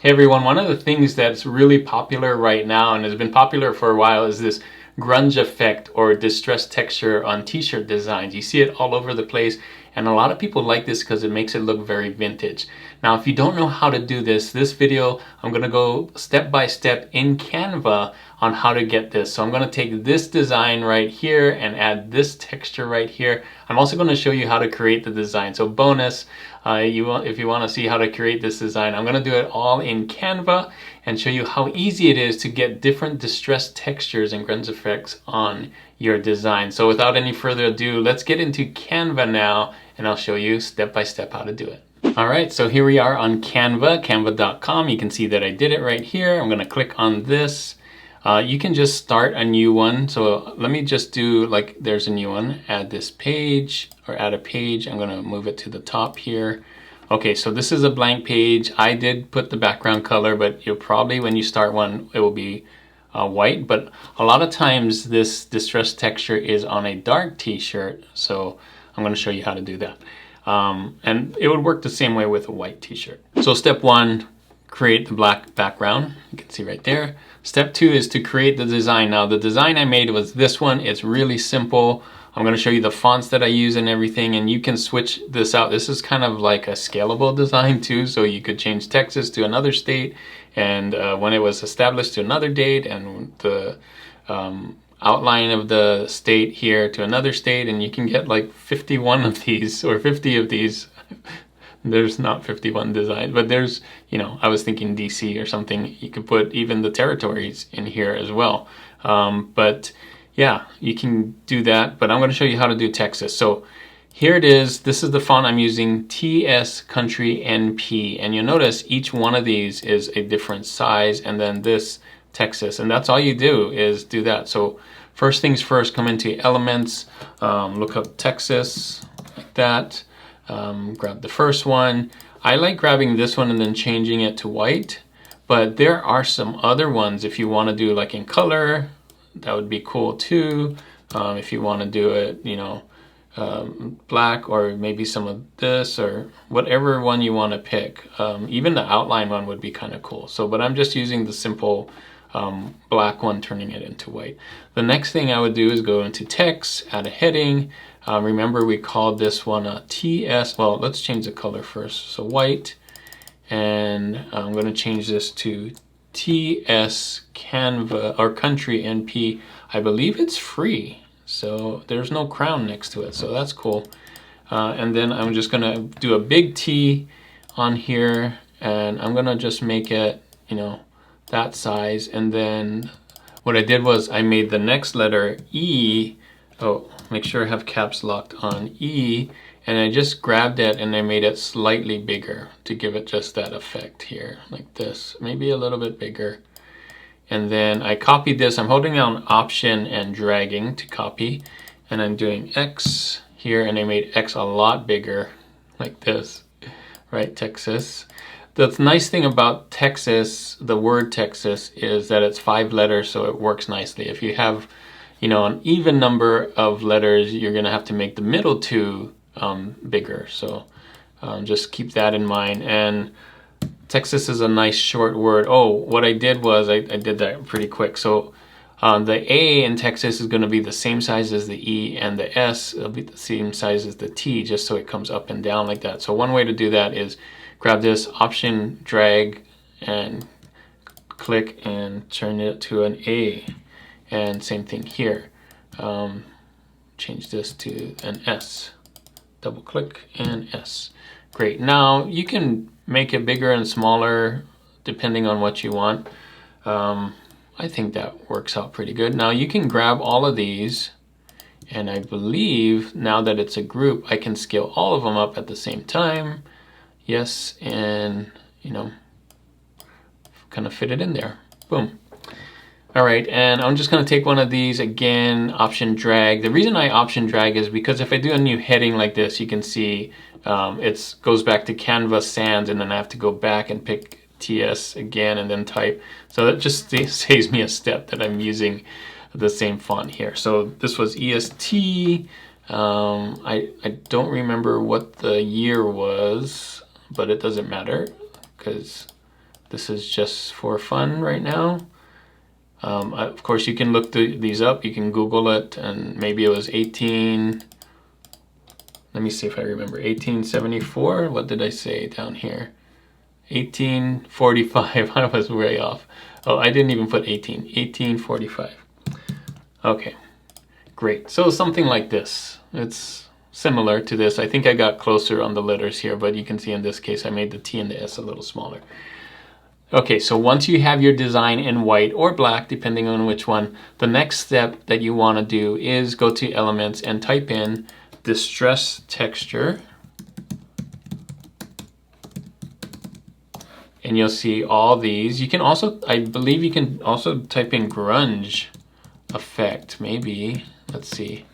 Hey everyone, one of the things that's really popular right now and has been popular for a while is this grunge effect or distressed texture on t-shirt designs. You see it all over the place, and a lot of people like this because it makes it look very vintage. Now, if you don't know how to do this video, I'm going to go step by step in Canva on how to get this. So I'm going to take this design right here and add this texture right here. I'm also going to show you how to create the design. So bonus, if you want to see how to create this design, I'm going to do it all in Canva and show you how easy it is to get different distressed textures and grunge effects on your design. So without any further ado, let's get into Canva now, and I'll show you step by step how to do it. All right, so here we are on Canva, canva.com. You can see that I did it right here. I'm going to click on this. You can just start a new one. So let me just do like, there's a new one, add this page or add a page. I'm going to move it to the top here. Okay, so this is a blank page. I did put the background color, but you'll probably, when you start one, it will be white. But a lot of times this distressed texture is on a dark t-shirt. So I'm going to show you how to do that. And it would work the same way with a white t-shirt. So step one, create the black background. You can see right there. Step two is to create the design. Now the design I made was this one. It's really simple. I'm going to show you the fonts that I use and everything, and you can switch this out. This is kind of like a scalable design too, so you could change Texas to another state, and when it was established to another date, and the outline of the state here to another state, and you can get like 51 of these or 50 of these. There's not 51 designs, but there's, you know, I was thinking DC or something. You could put even the territories in here as well. But yeah, you can do that, but I'm going to show you how to do Texas. So here it is. This is the font I'm using, TS Country NP. And you'll notice each one of these is a different size, and then this Texas. And that's all you do is do that. So first things first, come into Elements, look up Texas, like that. Grab the first one. I like grabbing this one and then changing it to white, but there are some other ones if you want to do like in color. That would be cool too. If you want to do it, you know, black, or maybe some of this, or whatever one you want to pick. Even the outline one would be kind of cool. So, but I'm just using the simple black one, turning it into white. The next thing I would do is go into text, add a heading. Remember we called this one a TS. Well, let's change the color first. So white, and I'm going to change this to TS Canva or Country NP. I believe it's free, so there's no crown next to it, so that's cool. And then I'm just gonna do a big T on here, and I'm gonna just make it, you know, that size. And then what I did was I made the next letter E. Oh, make sure I have caps locked on E. And I just grabbed it and I made it slightly bigger to give it just that effect here, like this, maybe a little bit bigger. And then I copied this. I'm holding down Option and dragging to copy, and I'm doing X here, and I made X a lot bigger, like this, right? Texas. The nice thing about Texas, the word Texas, is that it's 5 letters, so it works nicely. If you have, you know, an even number of letters, you're gonna have to make the middle two bigger. So just keep that in mind. And Texas is a nice short word. Oh, what I did was I did that pretty quick. So the A in Texas is going to be the same size as the E, and the S will be the same size as the T, just so it comes up and down like that. So one way to do that is grab this, Option, drag, and click and turn it to an A. And same thing here. Change this to an S. Double click and S. Great. Now you can make it bigger and smaller depending on what you want. I think that works out pretty good. Now you can grab all of these, and I believe now that it's a group, I can scale all of them up at the same time. Yes, and you know, kind of fit it in there. Boom. All right, and I'm just gonna take one of these again, Option drag. The reason I Option drag is because if I do a new heading like this, you can see it goes back to Canva Sans, and then I have to go back and pick TS again and then type. So that just saves me a step that I'm using the same font here. So this was EST. I don't remember what the year was, but it doesn't matter because This is just for fun right now. Of course, you can look these up. You can Google it, and maybe it was 18. Let me see if I remember. 1874. What did I say down here? 1845. I was way off. Oh, I didn't even put 18. 1845. Okay, great. So something like this. It's similar to this. I think I got closer on the letters here, but you can see in this case I made the T and the S a little smaller. Okay, so once you have your design in white or black, depending on which one, the next step that you want to do is go to Elements and type in Distress Texture. And you'll see all these. You can also, I believe you can also type in Grunge Effect, maybe. Let's see.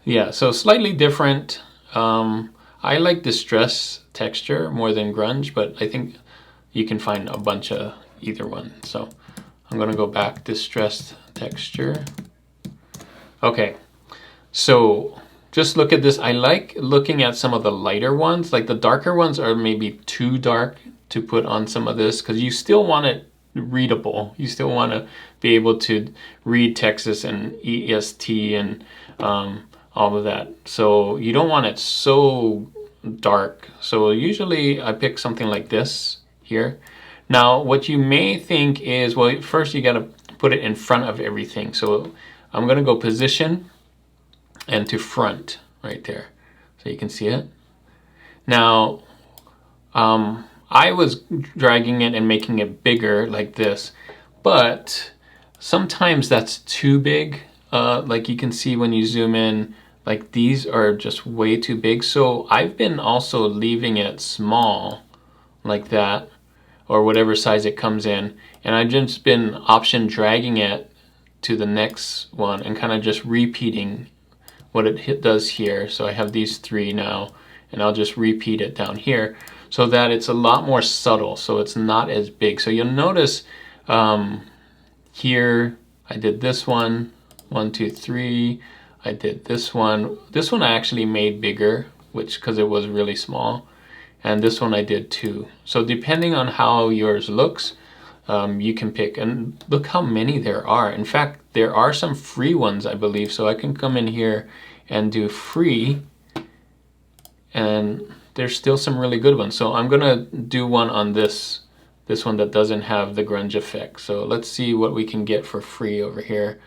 Yeah, so slightly different. I like Distress Texture more than Grunge, but I think you can find a bunch of either one. So I'm gonna go back, Distressed Texture. Okay, so just look at this. I like looking at some of the lighter ones. Like the darker ones are maybe too dark to put on some of this, because you still want it readable. You still want to be able to read Texas and EST and all of that. So you don't want it so dark. So usually I pick something like this here. Now what you may think is, well, first you got to put it in front of everything. So I'm going to go Position and to Front right there, so you can see it. Now I was dragging it and making it bigger like this, but sometimes that's too big. Like you can see when you zoom in, like these are just way too big. So I've been also leaving it small like that, or whatever size it comes in. And I've just been option dragging it to the next one and kind of just repeating what it does here. So I have these three now, and I'll just repeat it down here so that it's a lot more subtle, so it's not as big. So you'll notice here I did this one, 1, 2, 3. I did this one. This one I actually made bigger, which because it was really small. And this one I did too. So depending on how yours looks, you can pick. And look how many there are. In fact, there are some free ones, I believe. So I can come in here and do free, and there's still some really good ones. So I'm gonna do one on this one that doesn't have the grunge effect. So let's see what we can get for free over here.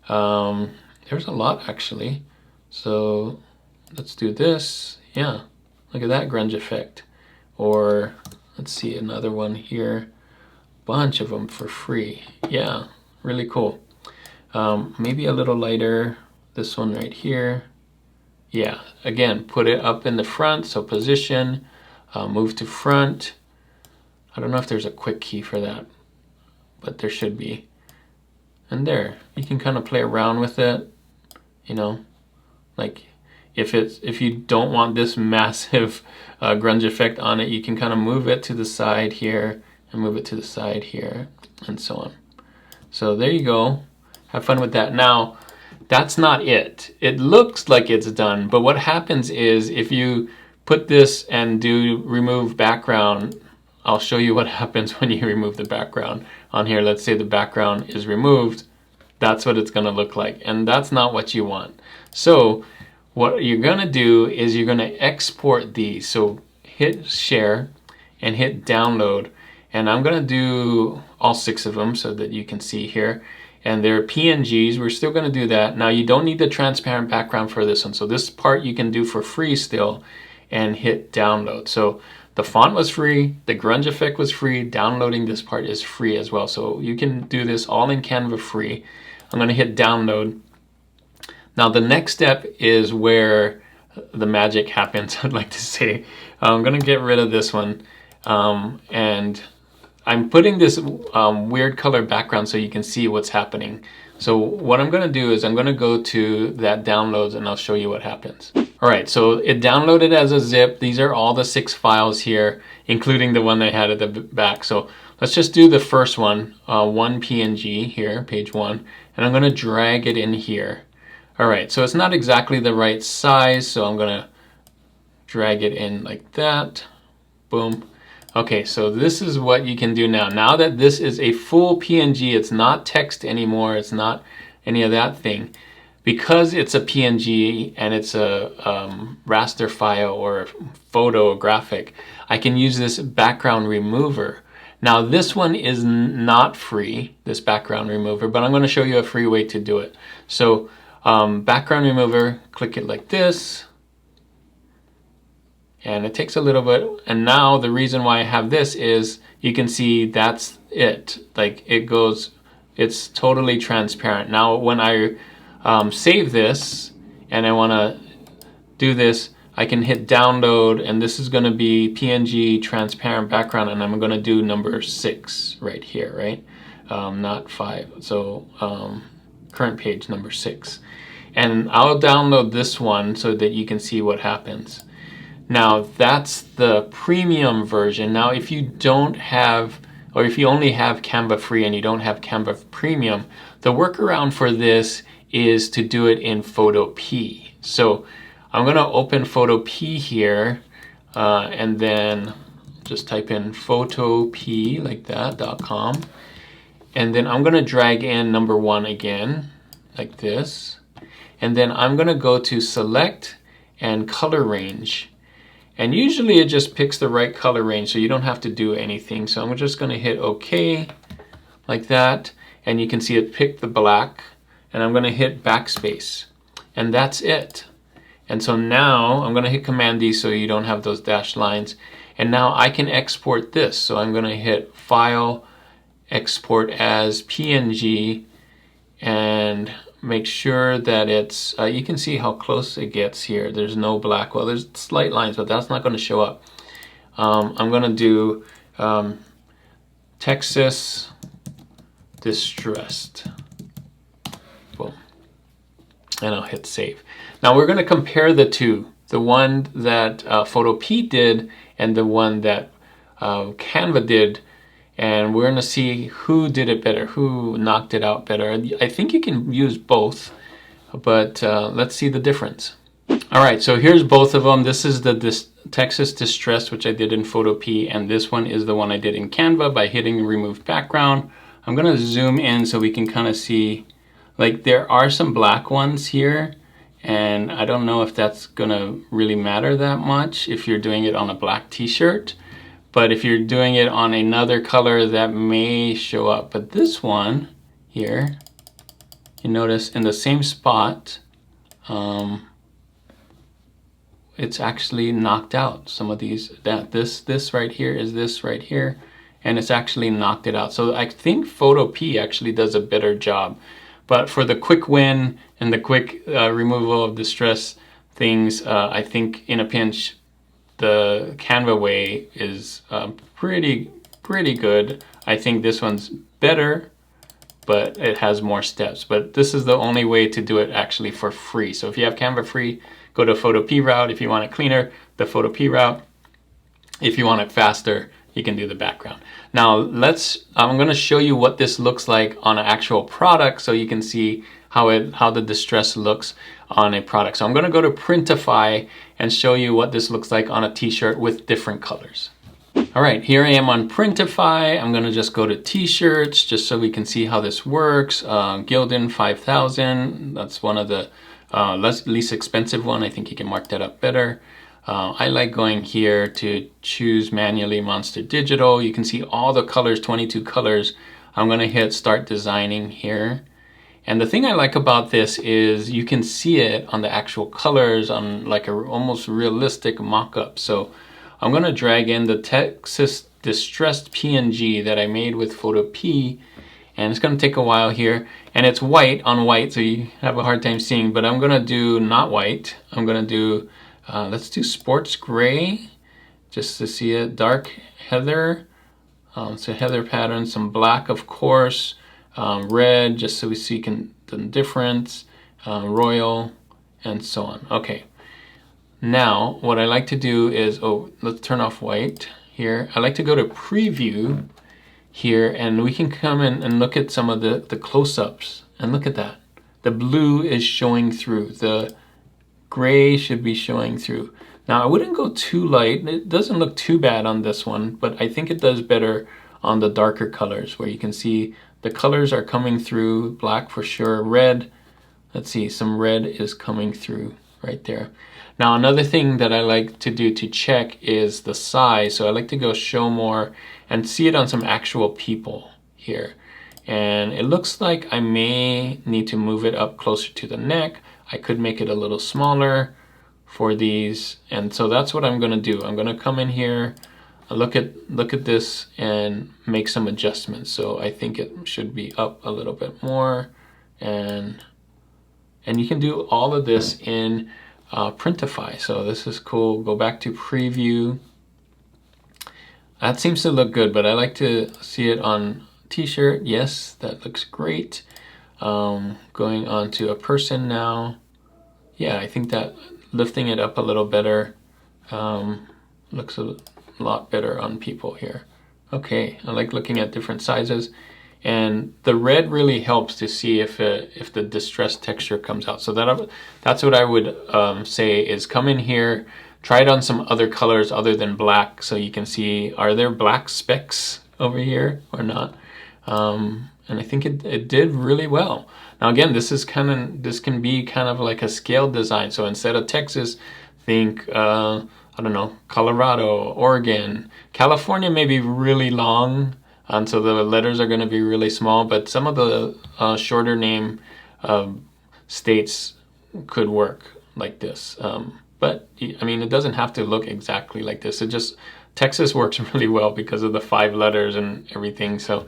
There's a lot actually. So let's do this. Yeah, look at that grunge effect. Or let's see another one here. Bunch of them for free. Yeah, really cool. Maybe a little lighter. This one right here. Yeah, again, put it up in the front, so Position, move to Front. I don't know if there's a quick key for that, but there should be. And there, you can kind of play around with it, you know, like if you don't want this massive grunge effect on it, you can kind of move it to the side here and move it to the side here and so on. So there you go. Have fun with that. Now, that's not it. It looks like it's done, but what happens is if you put this and do remove background, I'll show you what happens when you remove the background on here. Let's say the background is removed. That's what it's going to look like, and that's not what you want. So what you're going to do is you're going to export these. So hit Share and hit Download, and I'm going to do all 6 of them so that you can see here. And they're PNGs. We're still going to do that. Now you don't need the transparent background for this one. So this part you can do for free still, and hit Download. So the font was free, the grunge effect was free, downloading this part is free as well. So you can do this all in Canva free. I'm going to hit Download. Now the next step is where the magic happens, I'd like to say. I'm going to get rid of this one, and I'm putting this weird color background so you can see what's happening. So what I'm going to do is I'm going to go to that downloads and I'll show you what happens. All right, so it downloaded as a zip. These are all the 6 files here, including the one they had at the back. So let's just do the first one, one PNG here, page 1, and I'm going to drag it in here. All right, so it's not exactly the right size, so I'm going to drag it in like that. Boom. Okay, so this is what you can do now. Now that this is a full PNG, it's not text anymore, it's not any of that thing. Because it's a PNG and it's a raster file or a photo graphic, I can use this background remover. Now this one is not free, this background remover, but I'm going to show you a free way to do it. So background remover, click it like this. And it takes a little bit. And now the reason why I have this is you can see that's it. Like it goes, it's totally transparent. Now when I save this and I want to do this, I can hit download, and this is going to be PNG transparent background, and I'm going to do number 6 right here, right? Not 5. So current page number 6. And I'll download this one so that you can see what happens. Now that's the premium version. Now if you don't have, or if you only have Canva free and you don't have Canva premium, the workaround for this is to do it in Photo P. So I'm going to open Photo P here and then just type in photop like that .com, and then I'm going to drag in number 1 again like this, and then I'm going to go to select and color range, and usually it just picks the right color range so you don't have to do anything. So I'm just going to hit OK like that, and you can see it picked the black, and I'm going to hit backspace, and that's it. And so now I'm going to hit Command D so you don't have those dashed lines, and now I can export this. So I'm going to hit File, Export as PNG, and make sure that it's, you can see how close it gets here. There's no black, well there's slight lines, but that's not going to show up. I'm going to do Texas Distressed. Boom. And I'll hit save. Now we're going to compare the two, the one that Photo P did and the one that Canva did, and we're going to see who did it better, who knocked it out better. I think you can use both, but let's see the difference. All right, so here's both of them. This is the Texas Distress, which I did in Photo P, and this one is the one I did in Canva by hitting remove background. I'm going to zoom in so we can kind of see, like there are some black ones here, and I don't know if that's going to really matter that much if you're doing it on a black t-shirt. But if you're doing it on another color, that may show up. But this one here, you notice in the same spot, it's actually knocked out some of these. This right here is this right here, and it's actually knocked it out. So I think Photo P actually does a better job. But for the quick win and the quick removal of distress things, I think in a pinch, the Canva way is pretty good. I think this one's better, but it has more steps. But this is the only way to do it actually for free. So if you have Canva free, go to Photo P route. If you want it cleaner, the Photo P route. If you want it faster, you can do the background. Now I'm going to show you what this looks like on an actual product so you can see how the distress looks on a product. So I'm going to go to Printify and show you what this looks like on a t-shirt with different colors. All right, here I am on Printify. I'm going to just go to t-shirts just so we can see how this works. Gildan 5000, that's one of the least expensive one. I think you can mark that up better. I like going here to choose manually Monster Digital. You can see all the colors, 22 colors. I'm going to hit start designing here. And the thing I like about this is you can see it on the actual colors on like a almost realistic mock-up. So I'm going to drag in the Texas Distressed PNG that I made with Photo P, and it's going to take a while here. And it's white on white, so you have a hard time seeing, but I'm going to do not white. I'm going to do let's do sports gray just to see it. Dark heather, so heather pattern, some black of course, red just so we see the difference, royal, and so on. Okay, now what I like to do is, let's turn off white here. I like to go to preview here, and we can come in and look at some of the close-ups, and look at that. The blue is showing through, the gray should be showing through. Now I wouldn't go too light. It doesn't look too bad on this one, but I think it does better on the darker colors where you can see the colors are coming through. Black for sure, red, let's see, some red is coming through right there. Now another thing that I like to do to check is the size. So I like to go show more and see it on some actual people here. And it looks like I may need to move it up closer to the neck. I could make it a little smaller for these. And so that's what I'm gonna do. I'm gonna come in here, look at this and make some adjustments. So I think it should be up a little bit more. And you can do all of this in Printify. So this is cool. Go back to preview. That seems to look good, but I like to see it on t-shirt. Yes, that looks great. Going on to a person now. Yeah, I think that lifting it up a little better looks a lot better on people here. Okay, I like looking at different sizes. And the red really helps to see if the distressed texture comes out. So that's what I would say is come in here, try it on some other colors other than black so you can see, are there black specks over here or not? And I think it did really well. Now again, this can be kind of like a scaled design. So instead of Texas, think, I don't know, Colorado, Oregon, California may be really long, and so the letters are going to be really small, but some of the shorter name states could work like this. But I mean, it doesn't have to look exactly like this. Texas works really well because of the 5 letters and everything. So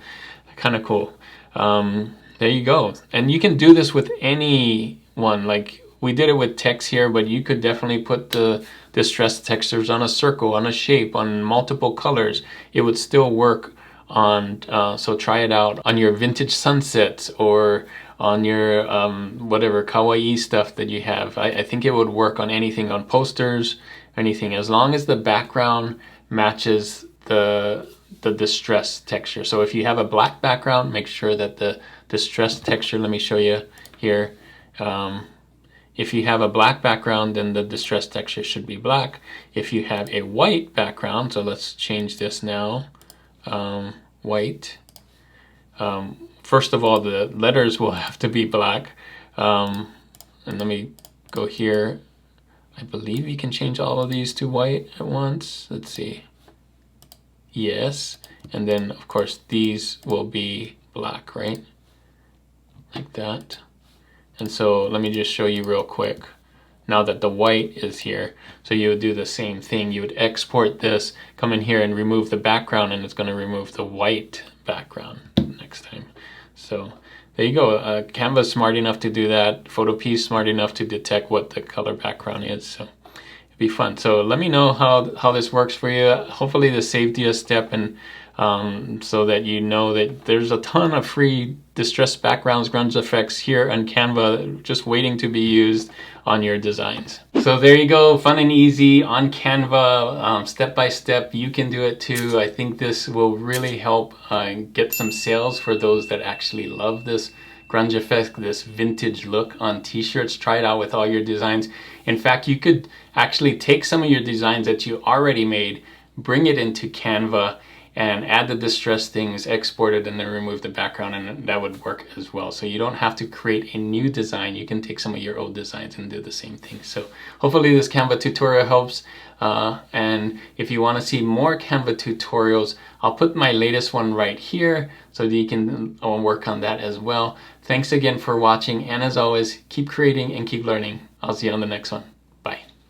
kind of cool. There you go. And you can do this with any one. Like we did it with text here, but you could definitely put the distressed textures on a circle, on a shape, on multiple colors. It would still work on, so try it out on your vintage sunsets or on your whatever kawaii stuff that you have. I think it would work on anything, on posters, anything, as long as the background matches the distressed texture. So if you have a black background, make sure that the distressed texture, let me show you here. If you have a black background, then the distressed texture should be black. If you have a white background, so let's change this now. White. First of all, the letters will have to be black. And let me go here. I believe you can change all of these to white at once. Let's see. Yes. And then, of course, these will be black, right? Like that. And so let me just show you real quick. Now that the white is here, so you would do the same thing. You would export this, come in here and remove the background, and it's going to remove the white background next time. So there you go. Canva's smart enough to do that. Photopea smart enough to detect what the color background is. So it'd be fun. So let me know how this works for you. Hopefully this saved you a step, and so that you know that there's a ton of free distressed backgrounds, grunge effects here on Canva just waiting to be used on your designs. So there you go, fun and easy on Canva, step by step. You can do it too. I think this will really help get some sales for those that actually love this grunge effect, this vintage look on t-shirts. Try it out with all your designs. In fact, you could actually take some of your designs that you already made, bring it into Canva, and add the distressed things, export it, and then remove the background, and that would work as well. So you don't have to create a new design. You can take some of your old designs and do the same thing. So hopefully this Canva tutorial helps. And if you want to see more Canva tutorials, I'll put my latest one right here so that you can work on that as well. Thanks again for watching, and as always, keep creating and keep learning. I'll see you on the next one.